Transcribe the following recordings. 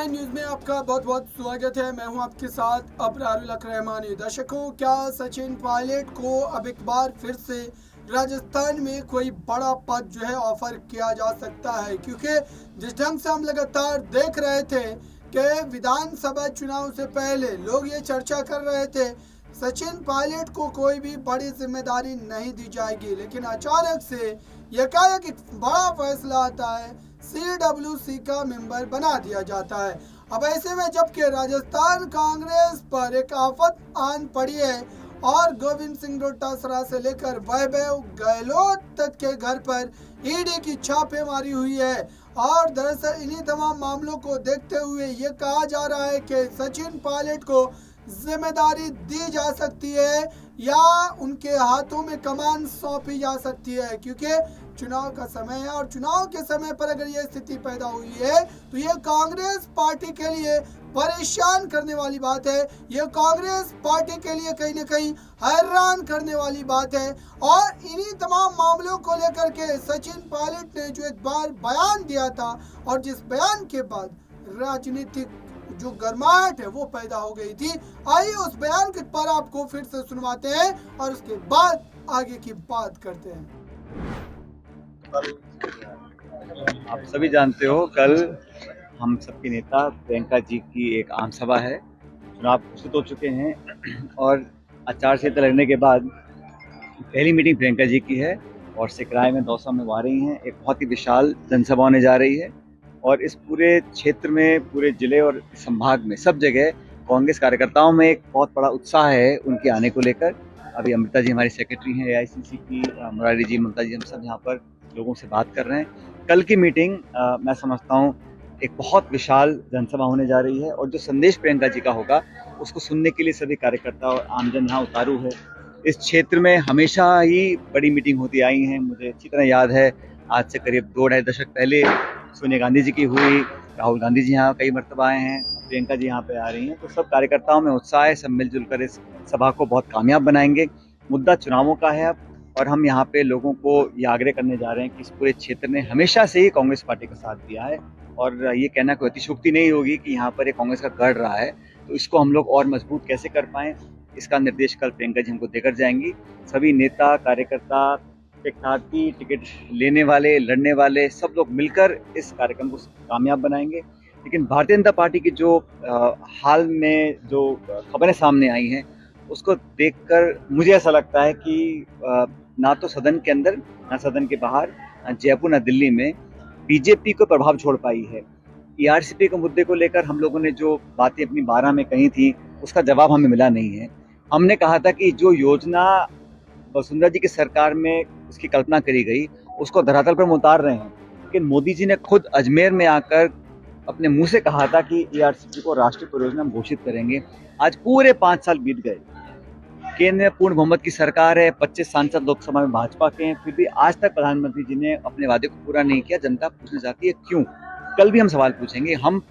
K9 news में आपका बहुत बहुत स्वागत है। मैं हूं आपके साथ अबरारुल हक रहमानी। दर्शकों, क्या सचिन पायलट को अब एक बार फिर से राजस्थान में कोई बड़ा पद जो है ऑफर किया जा सकता है? क्योंकि जिस ढंग से हम लगातार देख रहे थे कि विधानसभा चुनाव से पहले लोग ये चर्चा कर रहे थे सचिन पायलट को कोई भी बड़ी जिम्मेदारी नहीं दी जाएगी, लेकिन अचानक से एकाएक एक बड़ा फैसला आता है, CWC का मेंबर बना दिया जाता है। अब ऐसे में जबकि राजस्थान कांग्रेस पर एक आफत आन पड़ी है और गोविंद सिंह डोटासरा से लेकर वैभव गहलोत तक के घर पर ईडी की छापेमारी हुई है। और दरअसल इन्हीं तमाम मामलों को देखते हुए ये कहा जा रहा है कि सचिन पायलट को जिम्मेदारी दी जा सकती है या उनके हाथों में कमान सौंपी जा सकती है, क्योंकि चुनाव का समय है और चुनाव के समय पर अगर ये स्थिति पैदा हुई है तो ये कांग्रेस पार्टी के लिए परेशान करने वाली बात है। ये कांग्रेस पार्टी के लिए कहीं ना कहीं हैरान करने वाली बात है। और इन्हीं तमाम मामलों को लेकर के सचिन पायलट ने जो एक बार बयान दिया था और जिस बयान के बाद राजनीतिक जो गर्माहट है वो पैदा हो गई थी, आइए उस बयान के पर आपको फिर से सुनवाते हैं और उसके बाद आगे की बात करते हैं। आप सभी जानते हो, कल हम सबके नेता प्रियंका जी की एक आम सभा है। चुनाव घोषित हो चुके हैं और आचार संहिता लगने के बाद पहली मीटिंग प्रियंका जी की है और सिकराय में दौसा में वो आ रही हैं। एक बहुत ही विशाल जनसभा होने जा रही है और इस पूरे क्षेत्र में, पूरे जिले और संभाग में सब जगह कांग्रेस कार्यकर्ताओं में एक बहुत बड़ा उत्साह है उनके आने को लेकर। अभी अमृता जी हमारी सेक्रेटरी हैं AICC की, मुरारी जी, ममता जी, हम सब यहाँ पर लोगों से बात कर रहे हैं। कल की मीटिंग मैं समझता हूँ एक बहुत विशाल जनसभा होने जा रही है और जो संदेश प्रियंका जी का होगा उसको सुनने के लिए सभी कार्यकर्ता और आमजन यहाँ उतारू है। इस क्षेत्र में हमेशा ही बड़ी मीटिंग होती आई हैं। मुझे अच्छी तरह याद है, आज से करीब 2-2.5 दशक पहले सोनिया गांधी जी की हुई, राहुल गांधी जी यहाँ कई मरतबा आए हैं, प्रियंका जी यहाँ पे आ रही हैं। तो सब कार्यकर्ताओं में उत्साह है, सब मिलजुल कर इस सभा को बहुत कामयाब बनाएंगे। मुद्दा चुनावों का है अब और हम यहाँ पे लोगों को ये आग्रह करने जा रहे हैं कि इस पूरे क्षेत्र ने हमेशा से ही कांग्रेस पार्टी का साथ दिया है और ये कहना कोई अतिशयोक्ति नहीं होगी कि यहाँ पर एक कांग्रेस का गढ़ रहा है, तो इसको हम लोग और मजबूत कैसे कर पाएं, इसका निर्देश कल प्रियंका जी हमको देकर जाएंगी। सभी नेता, कार्यकर्ता, प्रत्याशी, टिकट लेने वाले, लड़ने वाले, सब लोग मिलकर इस कार्यक्रम को कामयाब बनाएंगे। लेकिन भारतीय जनता पार्टी की जो हाल में जो खबरें सामने आई हैं उसको देखकर मुझे ऐसा लगता है कि ना तो सदन के अंदर, ना सदन के बाहर, ना जयपुर, ना दिल्ली में बीजेपी को प्रभाव छोड़ पाई है। ERCP के मुद्दे को लेकर हम लोगों ने जो बातें अपनी 12 में कही थी उसका जवाब हमें मिला नहीं है। हमने कहा था कि जो योजना वसुंधरा जी की सरकार में उसकी कल्पना करी गई उसको धरातल पर हम उतार रहे हैं, लेकिन मोदी जी ने खुद अजमेर में आकर अपने मुंह से कहा था कि ERCP को राष्ट्रीय परियोजना घोषित करेंगे। आज पूरे 5 साल बीत गए, केंद्र में पूर्ण बहुमत की सरकार है, 25 सांसद लोकसभा में भाजपा के हैं, फिर भी आज तक प्रधानमंत्री जी ने अपने वादे को पूरा नहीं किया। जनता पूछना चाहती है क्यों। कल भी हम सवाल पूछेंगे। हम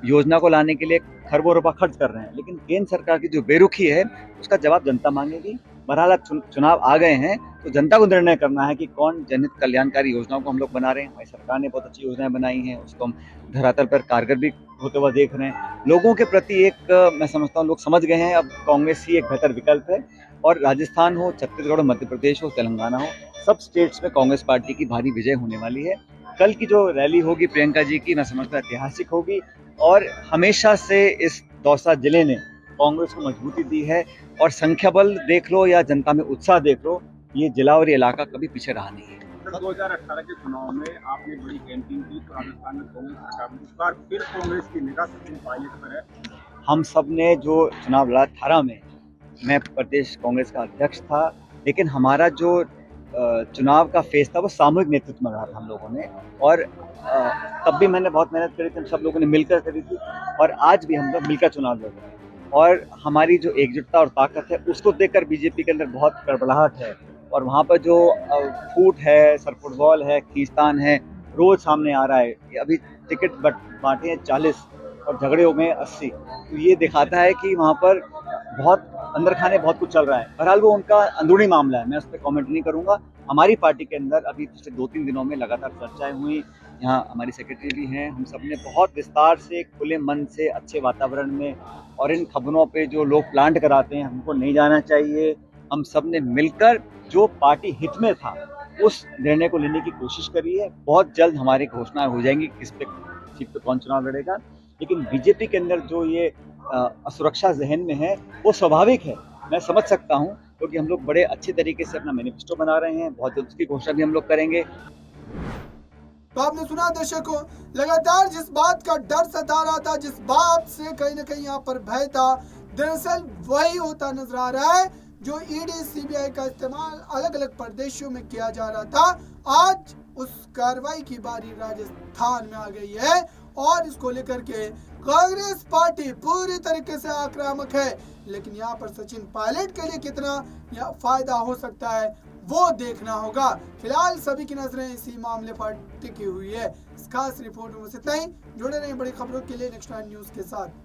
योजना को लाने के लिए खरबों रुपया खर्च कर रहे हैं, लेकिन केंद्र सरकार की जो बेरुखी है उसका जवाब जनता मांगेगी। बहरहाल चुनाव आ गए हैं तो जनता को निर्णय करना है कि कौन जनहित कल्याणकारी योजनाओं को हम लोग बना रहे हैं। हमारी सरकार ने बहुत अच्छी योजनाएं बनाई हैं, उसको हम धरातल पर कारगर भी होते हुए देख रहे हैं। लोगों के प्रति एक मैं समझता हूँ लोग समझ गए हैं अब कांग्रेस ही एक बेहतर विकल्प है और राजस्थान हो, छत्तीसगढ़ हो, मध्य प्रदेश हो, तेलंगाना हो, सब स्टेट्स में कांग्रेस पार्टी की भारी विजय होने वाली है। कल की जो रैली होगी प्रियंका जी की, मैं समझता हूँ ऐतिहासिक होगी और हमेशा से इस दौसा जिले ने कांग्रेस को मजबूती दी है और संख्या बल देख लो या जनता में उत्साह देख लो, ये जिला और ये इलाका कभी पीछे रहा नहीं है। 2018 के चुनाव में आपने बड़ी कैंपिंग की तो राजस्थान में कांग्रेस सरकार में इस बार फिर कांग्रेस की निगाह सचिन पायलट पर है। हम सब ने जो चुनाव लड़ा 18 में, मैं प्रदेश कांग्रेस का अध्यक्ष था, लेकिन हमारा जो चुनाव का फेस था वो सामूहिक नेतृत्व में रहा था हम लोगों ने और तब भी मैंने बहुत मेहनत करी थी, सब लोगों ने मिलकर करी थी और आज भी हम लोग मिलकर चुनाव लड़ रहे हैं और हमारी जो एकजुटता और ताकत है उसको देखकर बीजेपी के अंदर बहुत गड़बड़ाहट है और वहाँ पर जो फूट है, सर फुटबॉल है, खींचतान है, रोज सामने आ रहा है। अभी टिकट बांटे हैं 40 और झगड़े हो गए 80, तो ये दिखाता है कि वहाँ पर बहुत अंदर खाने बहुत कुछ चल रहा है। बहरहाल वो उनका अंदरूनी मामला है, मैं उस पर कमेंट नहीं करूंगा। हमारी पार्टी के अंदर अभी पिछले 2-3 दिनों में लगातार चर्चाएं हुई। यहाँ हमारी सेक्रेटरी भी हैं, हम सब ने बहुत विस्तार से, खुले मन से, अच्छे वातावरण में, और इन खबरों पे जो लोग प्लांट कराते हैं हमको नहीं जाना चाहिए। हम सब ने मिलकर जो पार्टी हित में था उस निर्णय को लेने की कोशिश करी है। बहुत जल्द हमारी घोषणा हो जाएंगी किस पे सीट पे कौन चुनाव लड़ेगा। लेकिन बीजेपी के अंदर जो ये असुरक्षा जहन में है वो स्वाभाविक है, मैं समझ सकता हूँ, क्योंकि हम लोग बड़े अच्छे तरीके से अपना मैनिफेस्टो बना रहे हैं। बहुत जल्द उसकी घोषणा भी हम लोग करेंगे। तो आपने सुना दर्शकों, लगातार जिस बात का डर सता रहा था, जिस बात से कहीं ना कहीं यहाँ पर भय था, दरअसल वही होता नजर आ रहा है जो ईडी सीबीआई का इस्तेमाल अलग अलग प्रदेशों में किया जा रहा था। आज उस कार्रवाई की बारी राजस्थान में आ गई है और इसको लेकर के कांग्रेस पार्टी पूरी तरीके से आक्रामक है। लेकिन यहाँ पर सचिन पायलट के लिए कितना फायदा हो सकता है वो देखना होगा। फिलहाल सभी की नजरें इसी मामले पर टिकी हुई है। इस खास रिपोर्ट में बस इतना ही। जुड़े रहें बड़ी खबरों के लिए नेक्स्ट 9 न्यूज के साथ।